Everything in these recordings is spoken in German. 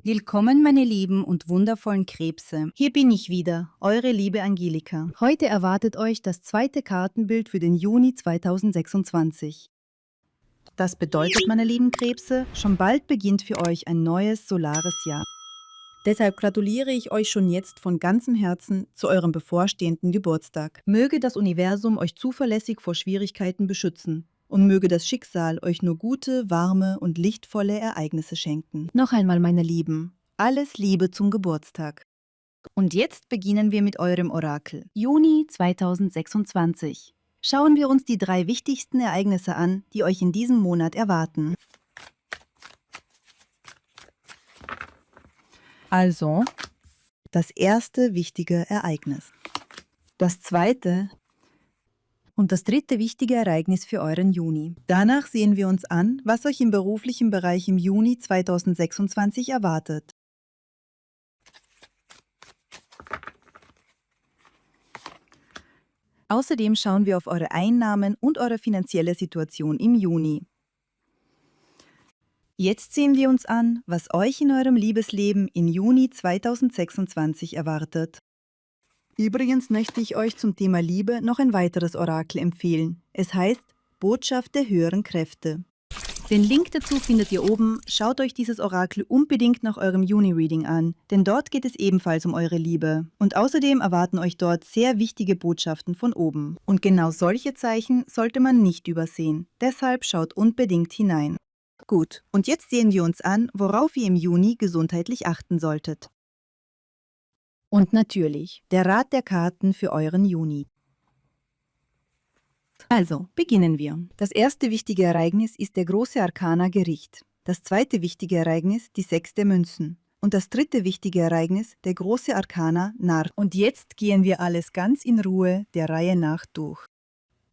Willkommen, meine lieben und wundervollen Krebse. Hier bin ich wieder, eure liebe Angelika. Heute erwartet euch das zweite Kartenbild für den Juni 2026. Das bedeutet, meine lieben Krebse, schon bald beginnt für euch ein neues solares Jahr. Deshalb gratuliere ich euch schon jetzt von ganzem Herzen zu eurem bevorstehenden Geburtstag. Möge das Universum euch zuverlässig vor Schwierigkeiten beschützen und möge das Schicksal euch nur gute, warme und lichtvolle Ereignisse schenken. Noch einmal, meine Lieben, Alles Liebe zum Geburtstag. Und jetzt beginnen wir mit eurem Orakel. Juni 2026. Schauen wir uns die 3 wichtigsten Ereignisse an, die euch in diesem Monat erwarten. Also, das erste wichtige Ereignis. Das zweite und das dritte wichtige Ereignis für euren Juni. Danach sehen wir uns an, was euch im beruflichen Bereich im Juni 2026 erwartet. Außerdem schauen wir auf eure Einnahmen und eure finanzielle Situation im Juni. Jetzt sehen wir uns an, was euch in eurem Liebesleben im Juni 2026 erwartet. Übrigens möchte ich euch zum Thema Liebe noch ein weiteres Orakel empfehlen. Es heißt Botschaft der höheren Kräfte. Den Link dazu findet ihr oben. Schaut euch dieses Orakel unbedingt nach eurem Juni-Reading an, denn dort geht es ebenfalls um eure Liebe. Und außerdem erwarten euch dort sehr wichtige Botschaften von oben. Und genau solche Zeichen sollte man nicht übersehen. Deshalb schaut unbedingt hinein. Gut, und jetzt sehen wir uns an, worauf ihr im Juni gesundheitlich achten solltet. Und natürlich der Rat der Karten für euren Juni. Also, beginnen wir. Das erste wichtige Ereignis ist der große Arkana Gericht. Das zweite wichtige Ereignis die 6 der Münzen. Und das dritte wichtige Ereignis der große Arkana Narr. Und jetzt gehen wir alles ganz in Ruhe der Reihe nach durch.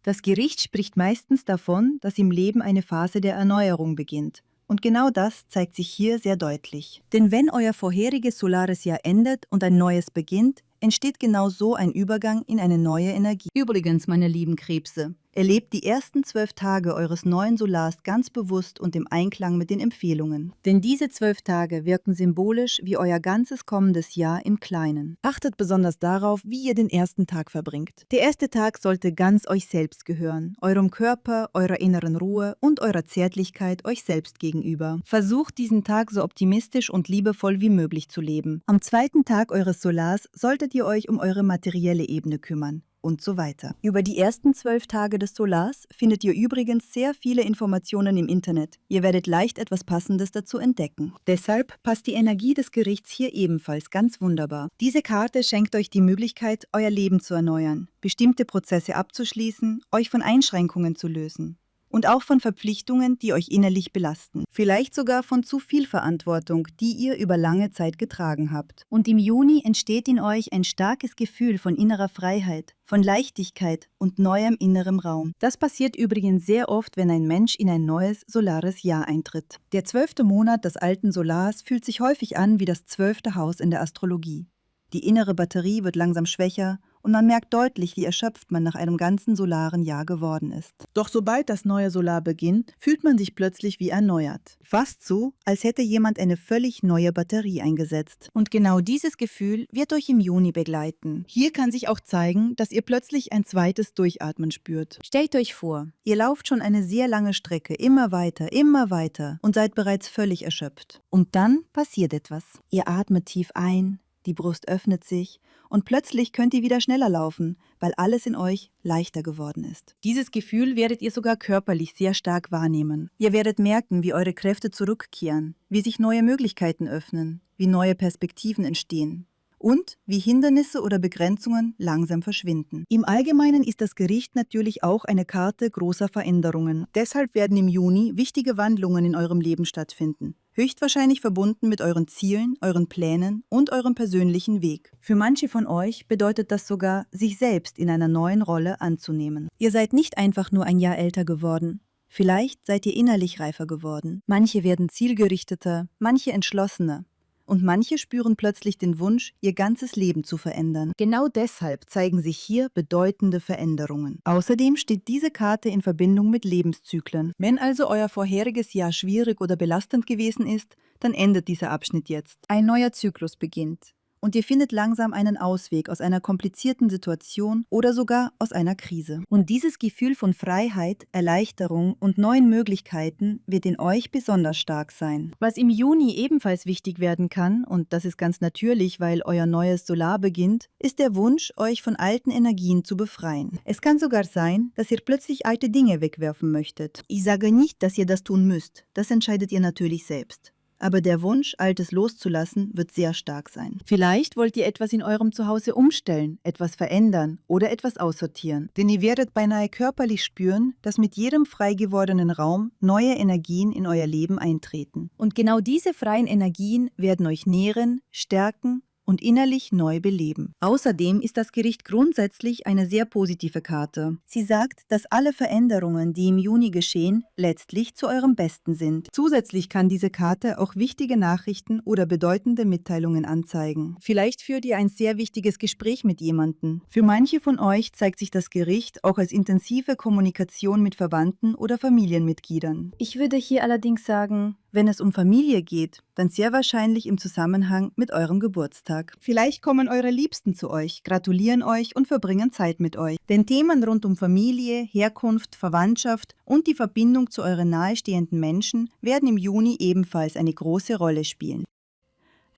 Das Gericht spricht meistens davon, dass im Leben eine Phase der Erneuerung beginnt. Und genau das zeigt sich hier sehr deutlich. Denn wenn euer vorheriges solares Jahr endet und ein neues beginnt, entsteht genau so ein Übergang in eine neue Energie. Übrigens, meine lieben Krebse, Erlebt die ersten 12 Tage eures neuen Solars ganz bewusst und im Einklang mit den Empfehlungen. Denn diese 12 Tage wirken symbolisch wie euer ganzes kommendes Jahr im Kleinen. Achtet besonders darauf, wie ihr den ersten Tag verbringt. Der erste Tag sollte ganz euch selbst gehören, eurem Körper, eurer inneren Ruhe und eurer Zärtlichkeit euch selbst gegenüber. Versucht diesen Tag so optimistisch und liebevoll wie möglich zu leben. Am zweiten Tag eures Solars solltet ihr euch um eure materielle Ebene kümmern. Und so weiter. Über die ersten 12 Tage des Solars findet ihr übrigens sehr viele Informationen im Internet. Ihr werdet leicht etwas Passendes dazu entdecken. Deshalb passt die Energie des Gerichts hier ebenfalls ganz wunderbar. Diese Karte schenkt euch die Möglichkeit, euer Leben zu erneuern, bestimmte Prozesse abzuschließen, euch von Einschränkungen zu lösen. Und auch von Verpflichtungen, die euch innerlich belasten. Vielleicht sogar von zu viel Verantwortung, die ihr über lange Zeit getragen habt. Und im Juni entsteht in euch ein starkes Gefühl von innerer Freiheit, von Leichtigkeit und neuem innerem Raum. Das passiert übrigens sehr oft, wenn ein Mensch in ein neues solares Jahr eintritt. Der 12. Monat des alten Solars fühlt sich häufig an wie das 12. Haus in der Astrologie. Die innere Batterie wird langsam schwächer und man merkt deutlich, wie erschöpft man nach einem ganzen solaren Jahr geworden ist. Doch sobald das neue Solar beginnt, fühlt man sich plötzlich wie erneuert. Fast so, als hätte jemand eine völlig neue Batterie eingesetzt. Und genau dieses Gefühl wird euch im Juni begleiten. Hier kann sich auch zeigen, dass ihr plötzlich ein zweites Durchatmen spürt. Stellt euch vor, ihr lauft schon eine sehr lange Strecke, immer weiter und seid bereits völlig erschöpft. Und dann passiert etwas. Ihr atmet tief ein, die Brust öffnet sich und plötzlich könnt ihr wieder schneller laufen, weil alles in euch leichter geworden ist. Dieses Gefühl werdet ihr sogar körperlich sehr stark wahrnehmen. Ihr werdet merken, wie eure Kräfte zurückkehren, wie sich neue Möglichkeiten öffnen, wie neue Perspektiven entstehen. Und wie Hindernisse oder Begrenzungen langsam verschwinden. Im Allgemeinen ist das Gericht natürlich auch eine Karte großer Veränderungen. Deshalb werden im Juni wichtige Wandlungen in eurem Leben stattfinden. Höchstwahrscheinlich verbunden mit euren Zielen, euren Plänen und eurem persönlichen Weg. Für manche von euch bedeutet das sogar, sich selbst in einer neuen Rolle anzunehmen. Ihr seid nicht einfach nur ein Jahr älter geworden. Vielleicht seid ihr innerlich reifer geworden. Manche werden zielgerichteter, manche entschlossener. und manche spüren plötzlich den Wunsch, ihr ganzes Leben zu verändern. Genau deshalb zeigen sich hier bedeutende Veränderungen. Außerdem steht diese Karte in Verbindung mit Lebenszyklen. Wenn also euer vorheriges Jahr schwierig oder belastend gewesen ist, dann endet dieser Abschnitt jetzt. Ein neuer Zyklus beginnt. Und ihr findet langsam einen Ausweg aus einer komplizierten Situation oder sogar aus einer Krise. Und dieses Gefühl von Freiheit, Erleichterung und neuen Möglichkeiten wird in euch besonders stark sein. Was im Juni ebenfalls wichtig werden kann, und das ist ganz natürlich, weil euer neues Solar beginnt, ist der Wunsch, euch von alten Energien zu befreien. Es kann sogar sein, dass ihr plötzlich alte Dinge wegwerfen möchtet. Ich sage nicht, dass ihr das tun müsst. Das entscheidet ihr natürlich selbst. Aber der Wunsch, Altes loszulassen, wird sehr stark sein. Vielleicht wollt ihr etwas in eurem Zuhause umstellen, etwas verändern oder etwas aussortieren. Denn ihr werdet beinahe körperlich spüren, dass mit jedem frei gewordenen Raum neue Energien in euer Leben eintreten. Und genau diese freien Energien werden euch nähren, stärken und innerlich neu beleben. Außerdem ist das Gericht grundsätzlich eine sehr positive Karte. Sie sagt, dass alle Veränderungen, die im Juni geschehen, letztlich zu eurem Besten sind. Zusätzlich kann diese Karte auch wichtige Nachrichten oder bedeutende Mitteilungen anzeigen. Vielleicht führt ihr ein sehr wichtiges Gespräch mit jemandem. Für manche von euch zeigt sich das Gericht auch als intensive Kommunikation mit Verwandten oder Familienmitgliedern. Ich würde hier allerdings sagen, wenn es um Familie geht, dann sehr wahrscheinlich im Zusammenhang mit eurem Geburtstag. Vielleicht kommen eure Liebsten zu euch, gratulieren euch und verbringen Zeit mit euch. Denn Themen rund um Familie, Herkunft, Verwandtschaft und die Verbindung zu euren nahestehenden Menschen werden im Juni ebenfalls eine große Rolle spielen.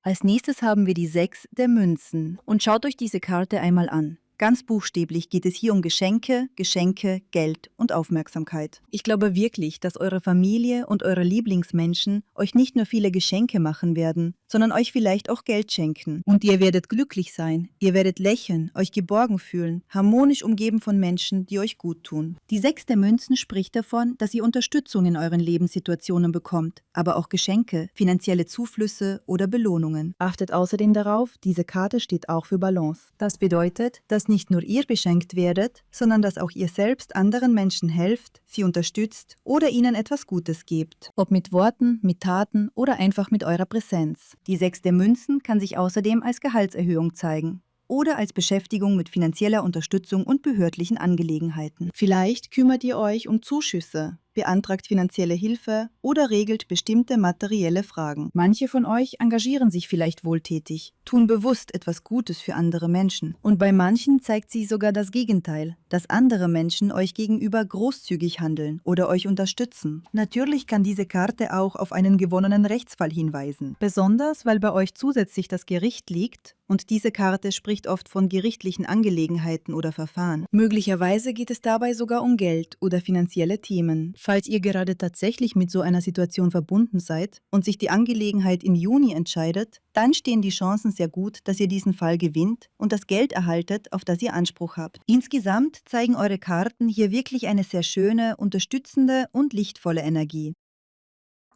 Als nächstes haben wir die 6 der Münzen. Und schaut euch diese Karte einmal an. Ganz buchstäblich geht es hier um Geschenke, Geld und Aufmerksamkeit. Ich glaube wirklich, dass eure Familie und eure Lieblingsmenschen euch nicht nur viele Geschenke machen werden, sondern euch vielleicht auch Geld schenken. Und ihr werdet glücklich sein, ihr werdet lächeln, euch geborgen fühlen, harmonisch umgeben von Menschen, die euch gut tun. Die 6 der Münzen spricht davon, dass ihr Unterstützung in euren Lebenssituationen bekommt, aber auch Geschenke, finanzielle Zuflüsse oder Belohnungen. Achtet außerdem darauf, diese Karte steht auch für Balance. Das bedeutet, dass nicht nur ihr beschenkt werdet, sondern dass auch ihr selbst anderen Menschen helft, sie unterstützt oder ihnen etwas Gutes gebt. Ob mit Worten, mit Taten oder einfach mit eurer Präsenz. Die 6 der Münzen kann sich außerdem als Gehaltserhöhung zeigen oder als Beschäftigung mit finanzieller Unterstützung und behördlichen Angelegenheiten. Vielleicht kümmert ihr euch um Zuschüsse, beantragt finanzielle Hilfe oder regelt bestimmte materielle Fragen. Manche von euch engagieren sich vielleicht wohltätig, tun bewusst etwas Gutes für andere Menschen. Und bei manchen zeigt sich sogar das Gegenteil, dass andere Menschen euch gegenüber großzügig handeln oder euch unterstützen. Natürlich kann diese Karte auch auf einen gewonnenen Rechtsfall hinweisen. Besonders, weil bei euch zusätzlich das Gericht liegt und diese Karte spricht oft von gerichtlichen Angelegenheiten oder Verfahren. Möglicherweise geht es dabei sogar um Geld oder finanzielle Themen. Falls ihr gerade tatsächlich mit so einer Situation verbunden seid und sich die Angelegenheit im Juni entscheidet, dann stehen die Chancen sehr gut, dass ihr diesen Fall gewinnt und das Geld erhaltet, auf das ihr Anspruch habt. Insgesamt zeigen eure Karten hier wirklich eine sehr schöne, unterstützende und lichtvolle Energie.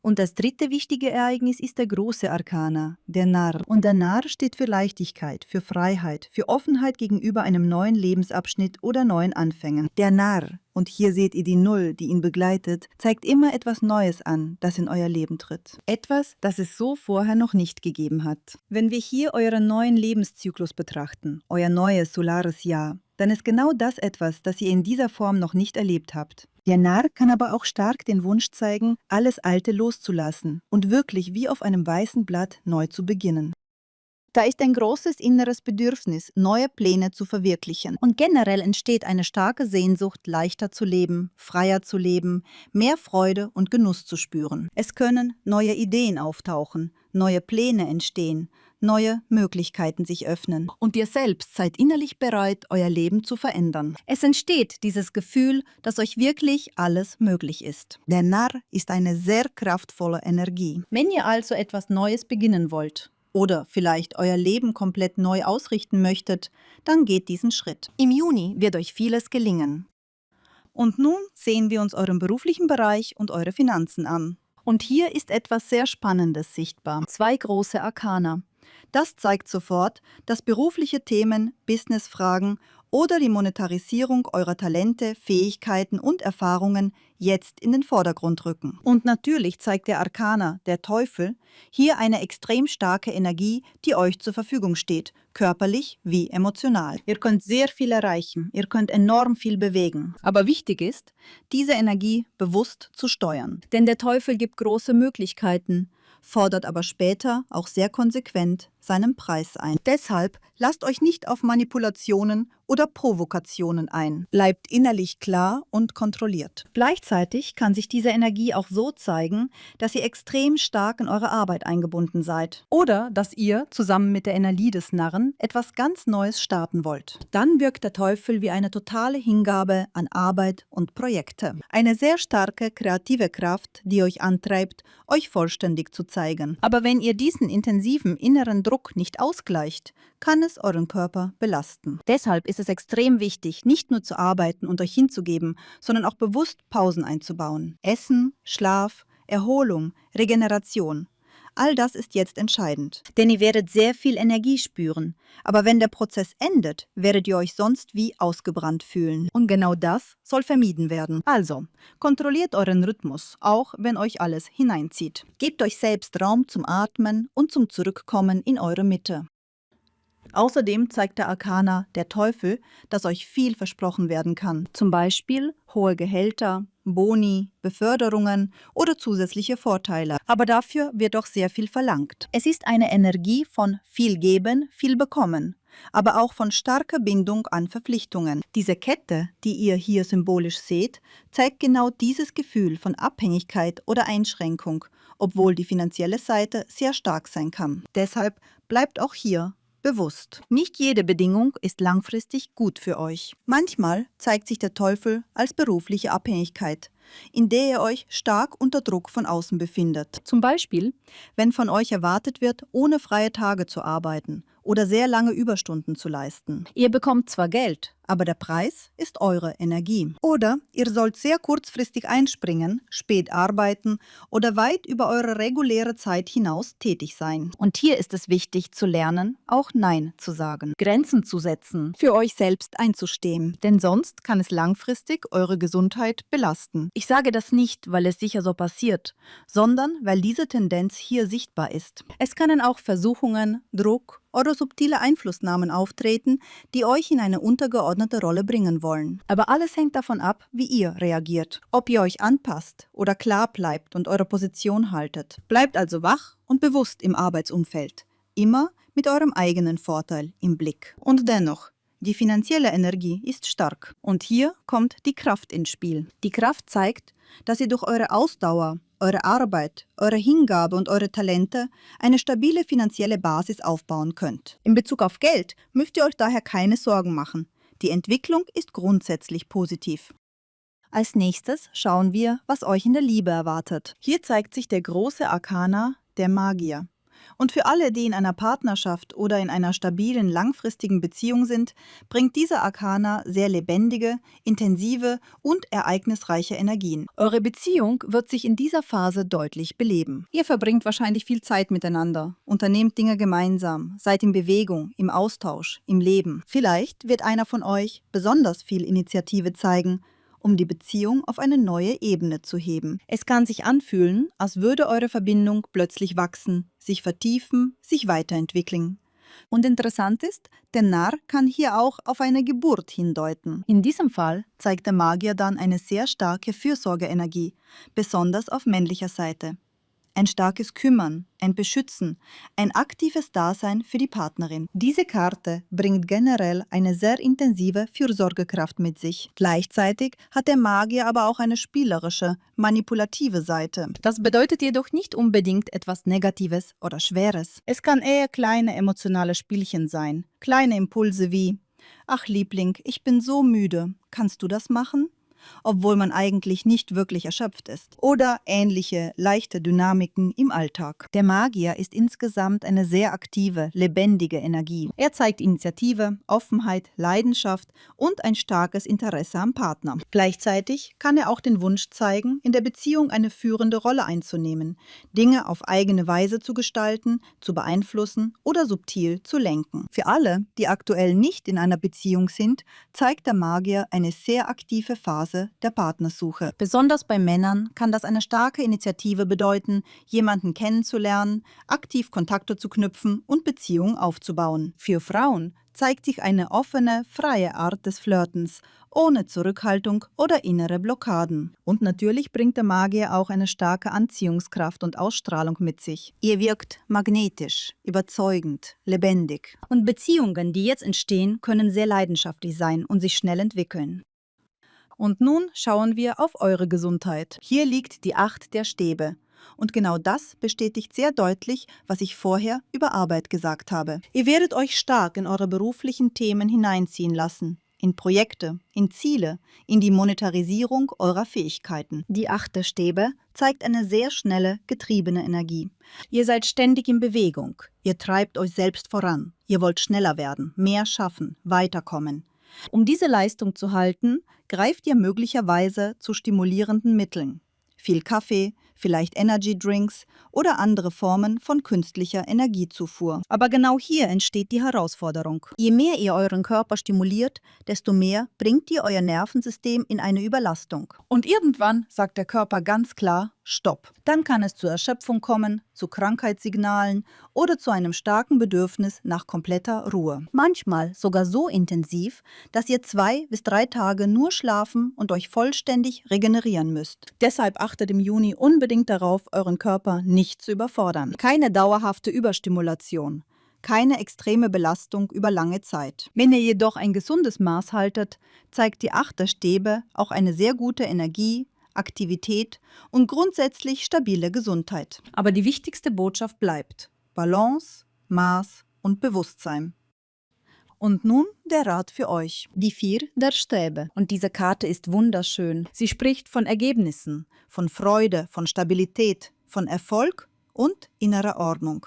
Und das dritte wichtige Ereignis ist der große Arkana, der Narr. Und der Narr steht für Leichtigkeit, für Freiheit, für Offenheit gegenüber einem neuen Lebensabschnitt oder neuen Anfängen. Der Narr, und hier seht ihr die Null, die ihn begleitet, zeigt immer etwas Neues an, das in euer Leben tritt. Etwas, das es so vorher noch nicht gegeben hat. Wenn wir hier euren neuen Lebenszyklus betrachten, euer neues solares Jahr, dann ist genau das etwas, das ihr in dieser Form noch nicht erlebt habt. Der Narr kann aber auch stark den Wunsch zeigen, alles Alte loszulassen und wirklich wie auf einem weißen Blatt neu zu beginnen. Da ist ein großes inneres Bedürfnis, neue Pläne zu verwirklichen. Und generell entsteht eine starke Sehnsucht, leichter zu leben, freier zu leben, mehr Freude und Genuss zu spüren. Es können neue Ideen auftauchen, neue Pläne entstehen, neue Möglichkeiten sich öffnen. Und ihr selbst seid innerlich bereit, euer Leben zu verändern. Es entsteht dieses Gefühl, dass euch wirklich alles möglich ist. Der Narr ist eine sehr kraftvolle Energie. Wenn ihr also etwas Neues beginnen wollt, oder vielleicht euer Leben komplett neu ausrichten möchtet, dann geht diesen Schritt. Im Juni wird euch vieles gelingen. Und nun sehen wir uns euren beruflichen Bereich und eure Finanzen an. Und hier ist etwas sehr Spannendes sichtbar. 2 große Arkana. Das zeigt sofort, dass berufliche Themen, Businessfragen oder die Monetarisierung eurer Talente, Fähigkeiten und Erfahrungen jetzt in den Vordergrund rücken. Und natürlich zeigt der Arkana, der Teufel, hier eine extrem starke Energie, die euch zur Verfügung steht, körperlich wie emotional. Ihr könnt sehr viel erreichen, ihr könnt enorm viel bewegen. Aber wichtig ist, diese Energie bewusst zu steuern. Denn der Teufel gibt große Möglichkeiten, fordert aber später auch sehr konsequent seinen Preis ein. Deshalb lasst euch nicht auf Manipulationen oder Provokationen ein. Bleibt innerlich klar und kontrolliert. Gleichzeitig kann sich diese Energie auch so zeigen, dass ihr extrem stark in eure Arbeit eingebunden seid. Oder dass ihr zusammen mit der Energie des Narren etwas ganz Neues starten wollt. Dann wirkt der Teufel wie eine totale Hingabe an Arbeit und Projekte. Eine sehr starke kreative Kraft, die euch antreibt, euch vollständig zu zeigen. Aber wenn ihr diesen intensiven inneren Druck nicht ausgleicht, kann es euren Körper belasten. Deshalb ist es extrem wichtig, nicht nur zu arbeiten und euch hinzugeben, sondern auch bewusst Pausen einzubauen. Essen, Schlaf, Erholung, Regeneration. All das ist jetzt entscheidend. Denn ihr werdet sehr viel Energie spüren. Aber wenn der Prozess endet, werdet ihr euch sonst wie ausgebrannt fühlen. Und genau das soll vermieden werden. Also, kontrolliert euren Rhythmus, auch wenn euch alles hineinzieht. Gebt euch selbst Raum zum Atmen und zum Zurückkommen in eure Mitte. Außerdem zeigt der Arkana, der Teufel, dass euch viel versprochen werden kann. Zum Beispiel hohe Gehälter, Boni, Beförderungen oder zusätzliche Vorteile. Aber dafür wird auch sehr viel verlangt. Es ist eine Energie von viel geben, viel bekommen, aber auch von starker Bindung an Verpflichtungen. Diese Kette, die ihr hier symbolisch seht, zeigt genau dieses Gefühl von Abhängigkeit oder Einschränkung, obwohl die finanzielle Seite sehr stark sein kann. Deshalb bleibt auch hier bewusst. Nicht jede Bedingung ist langfristig gut für euch. Manchmal zeigt sich der Teufel als berufliche Abhängigkeit, in der ihr euch stark unter Druck von außen befindet. Zum Beispiel, wenn von euch erwartet wird, ohne freie Tage zu arbeiten oder sehr lange Überstunden zu leisten. Ihr bekommt zwar Geld, aber der Preis ist eure Energie. Oder ihr sollt sehr kurzfristig einspringen, spät arbeiten oder weit über eure reguläre Zeit hinaus tätig sein. Und hier ist es wichtig zu lernen, auch Nein zu sagen, Grenzen zu setzen, für euch selbst einzustehen. Denn sonst kann es langfristig eure Gesundheit belasten. Ich sage das nicht, weil es sicher so passiert, sondern weil diese Tendenz hier sichtbar ist. Es können auch Versuchungen, Druck oder subtile Einflussnahmen auftreten, die euch in eine untergeordnete Rolle bringen wollen. Aber alles hängt davon ab, wie ihr reagiert. Ob ihr euch anpasst oder klar bleibt und eure Position haltet. Bleibt also wach und bewusst im Arbeitsumfeld. Immer mit eurem eigenen Vorteil im Blick. Und dennoch, die finanzielle Energie ist stark. Und hier kommt die Kraft ins Spiel. Die Kraft zeigt, dass ihr durch eure Ausdauer, eure Arbeit, eure Hingabe und eure Talente eine stabile finanzielle Basis aufbauen könnt. In Bezug auf Geld müsst ihr euch daher keine Sorgen machen. Die Entwicklung ist grundsätzlich positiv. Als nächstes schauen wir, was euch in der Liebe erwartet. Hier zeigt sich der große Arkana, der Magier. Und für alle, die in einer Partnerschaft oder in einer stabilen, langfristigen Beziehung sind, bringt dieser Arkana sehr lebendige, intensive und ereignisreiche Energien. Eure Beziehung wird sich in dieser Phase deutlich beleben. Ihr verbringt wahrscheinlich viel Zeit miteinander, unternehmt Dinge gemeinsam, seid in Bewegung, im Austausch, im Leben. Vielleicht wird einer von euch besonders viel Initiative zeigen, um die Beziehung auf eine neue Ebene zu heben. Es kann sich anfühlen, als würde eure Verbindung plötzlich wachsen, sich vertiefen, sich weiterentwickeln. Und interessant ist, der Narr kann hier auch auf eine Geburt hindeuten. In diesem Fall zeigt der Magier dann eine sehr starke Fürsorgeenergie, besonders auf männlicher Seite. Ein starkes Kümmern, ein Beschützen, ein aktives Dasein für die Partnerin. Diese Karte bringt generell eine sehr intensive Fürsorgekraft mit sich. Gleichzeitig hat der Magier aber auch eine spielerische, manipulative Seite. Das bedeutet jedoch nicht unbedingt etwas Negatives oder Schweres. Es kann eher kleine emotionale Spielchen sein. Kleine Impulse wie: Ach Liebling, ich bin so müde. Kannst du das machen? obwohl man eigentlich nicht wirklich erschöpft ist. Oder ähnliche leichte Dynamiken im Alltag. Der Magier ist insgesamt eine sehr aktive, lebendige Energie. Er zeigt Initiative, Offenheit, Leidenschaft und ein starkes Interesse am Partner. Gleichzeitig kann er auch den Wunsch zeigen, in der Beziehung eine führende Rolle einzunehmen, Dinge auf eigene Weise zu gestalten, zu beeinflussen oder subtil zu lenken. Für alle, die aktuell nicht in einer Beziehung sind, zeigt der Magier eine sehr aktive Phase der Partnersuche. Besonders bei Männern kann das eine starke Initiative bedeuten, jemanden kennenzulernen, aktiv Kontakte zu knüpfen und Beziehungen aufzubauen. Für Frauen zeigt sich eine offene, freie Art des Flirtens, ohne Zurückhaltung oder innere Blockaden. Und natürlich bringt der Magier auch eine starke Anziehungskraft und Ausstrahlung mit sich. Ihr wirkt magnetisch, überzeugend, lebendig. Und Beziehungen, die jetzt entstehen, können sehr leidenschaftlich sein und sich schnell entwickeln. Und nun schauen wir auf eure Gesundheit. Hier liegt die 8 der Stäbe. Und genau das bestätigt sehr deutlich, was ich vorher über Arbeit gesagt habe. Ihr werdet euch stark in eure beruflichen Themen hineinziehen lassen. In Projekte, in Ziele, in die Monetarisierung eurer Fähigkeiten. Die 8 der Stäbe zeigt eine sehr schnelle, getriebene Energie. Ihr seid ständig in Bewegung. Ihr treibt euch selbst voran. Ihr wollt schneller werden, mehr schaffen, weiterkommen. Um diese Leistung zu halten, greift ihr möglicherweise zu stimulierenden Mitteln. Viel Kaffee, vielleicht Energy Drinks oder andere Formen von künstlicher Energiezufuhr. Aber genau hier entsteht die Herausforderung. Je mehr ihr euren Körper stimuliert, desto mehr bringt ihr euer Nervensystem in eine Überlastung. Und irgendwann sagt der Körper ganz klar, Stopp. Dann kann es zur Erschöpfung kommen, zu Krankheitssignalen oder zu einem starken Bedürfnis nach kompletter Ruhe. Manchmal sogar so intensiv, dass ihr 2 bis 3 Tage nur schlafen und euch vollständig regenerieren müsst. Deshalb achtet im Juni unbedingt darauf, euren Körper nicht zu überfordern. Keine dauerhafte Überstimulation. Keine extreme Belastung über lange Zeit. Wenn ihr jedoch ein gesundes Maß haltet, zeigt die 8 der Stäbe auch eine sehr gute Energie, Aktivität und grundsätzlich stabile Gesundheit. Aber die wichtigste Botschaft bleibt: Balance, Maß und Bewusstsein. Und nun der Rat für euch. Die 4 der Stäbe. Und diese Karte ist wunderschön. Sie spricht von Ergebnissen, von Freude, von Stabilität, von Erfolg und innerer Ordnung.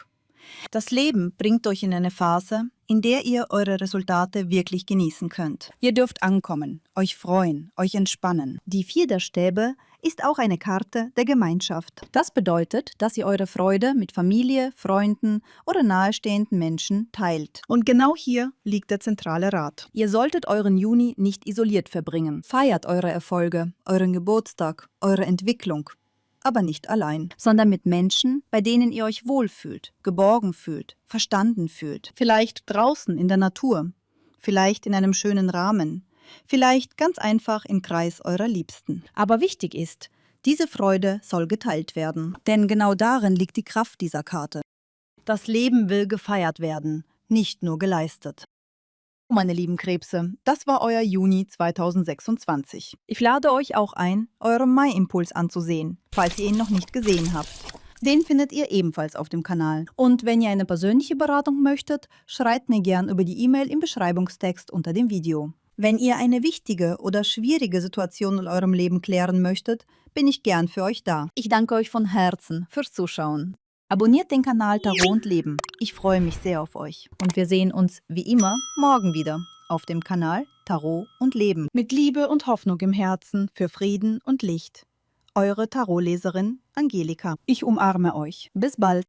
Das Leben bringt euch in eine Phase, in der ihr eure Resultate wirklich genießen könnt. Ihr dürft ankommen, euch freuen, euch entspannen. Die 4 der Stäbe ist auch eine Karte der Gemeinschaft. Das bedeutet, dass ihr eure Freude mit Familie, Freunden oder nahestehenden Menschen teilt. Und genau hier liegt der zentrale Rat. Ihr solltet euren Juni nicht isoliert verbringen. Feiert eure Erfolge, euren Geburtstag, eure Entwicklung. Aber nicht allein, sondern mit Menschen, bei denen ihr euch wohlfühlt, geborgen fühlt, verstanden fühlt. Vielleicht draußen in der Natur, vielleicht in einem schönen Rahmen, vielleicht ganz einfach im Kreis eurer Liebsten. Aber wichtig ist, diese Freude soll geteilt werden. Denn genau darin liegt die Kraft dieser Karte. Das Leben will gefeiert werden, nicht nur geleistet. Meine lieben Krebse, das war euer Juni 2026. Ich lade euch auch ein, euren Mai-Impuls anzusehen, falls ihr ihn noch nicht gesehen habt. Den findet ihr ebenfalls auf dem Kanal. Und wenn ihr eine persönliche Beratung möchtet, schreibt mir gern über die E-Mail im Beschreibungstext unter dem Video. Wenn ihr eine wichtige oder schwierige Situation in eurem Leben klären möchtet, bin ich gern für euch da. Ich danke euch von Herzen fürs Zuschauen. Abonniert den Kanal Tarot und Leben. Ich freue mich sehr auf euch. Und wir sehen uns wie immer morgen wieder auf dem Kanal Tarot und Leben. Mit Liebe und Hoffnung im Herzen für Frieden und Licht. Eure Tarotleserin Angelika. Ich umarme euch. Bis bald.